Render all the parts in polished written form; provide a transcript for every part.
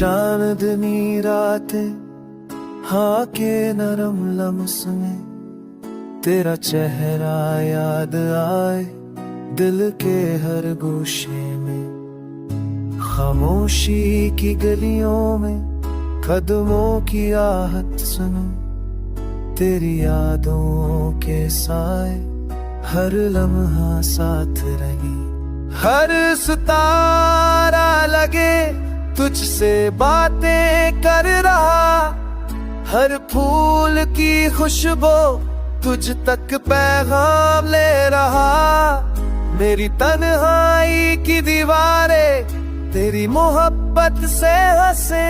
चांदनी रातें हाँ के नरम लम्स में तेरा चेहरा याद आए दिल के हर गोशे में। खामोशी की गलियों में कदमों की आहट सुनो, तेरी यादों के साए हर लम्हा साथ रही। हर सितारा लगे तुझसे बातें कर रहा, हर फूल की खुशबू तुझ तक पैगाम ले रहा। मेरी तन्हाई की दीवारें तेरी मोहब्बत से हंसे,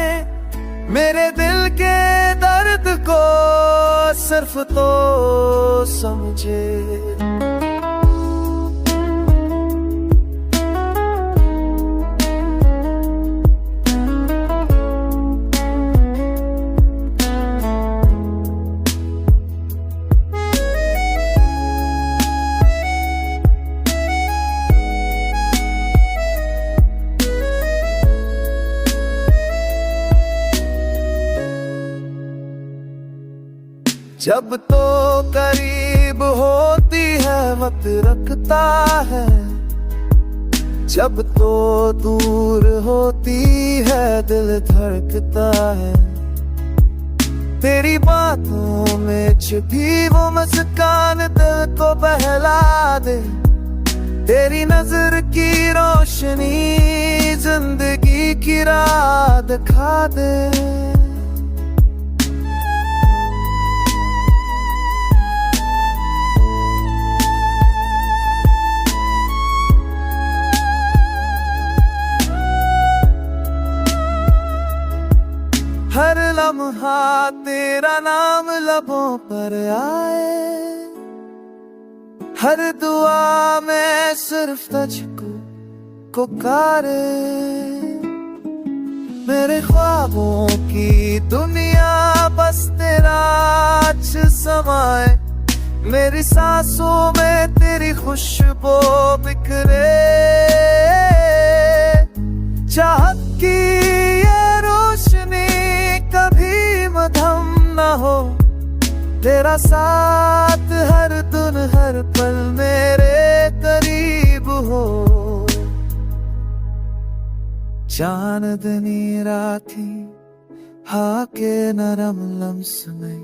मेरे दिल के दर्द को सिर्फ तो समझे। जब तो करीब होती है वक्त रखता है, जब तो दूर होती है दिल धड़कता है। तेरी बातों में छिपी वो मुस्कान दिल को बहला दे, तेरी नजर की रोशनी जिंदगी की राह दिखा दे। हर लम्हा तेरा नाम लबों पर आए, हर दुआ में सिर्फ तुझको पुकारे। मेरे ख्वाबों की दुनिया बस तेरा आज समाए, मेरी सांसों में तेरी खुशबू बिखरे। चाहत की ये रोशनी कभी मधम न हो, तेरा साथ हर दिन हर पल मेरे करीब हो। चांदनी रातें हाँ के नरम लम्स में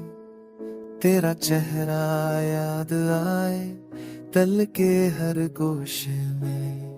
तेरा चेहरा याद आए दिल के हर गोशे में।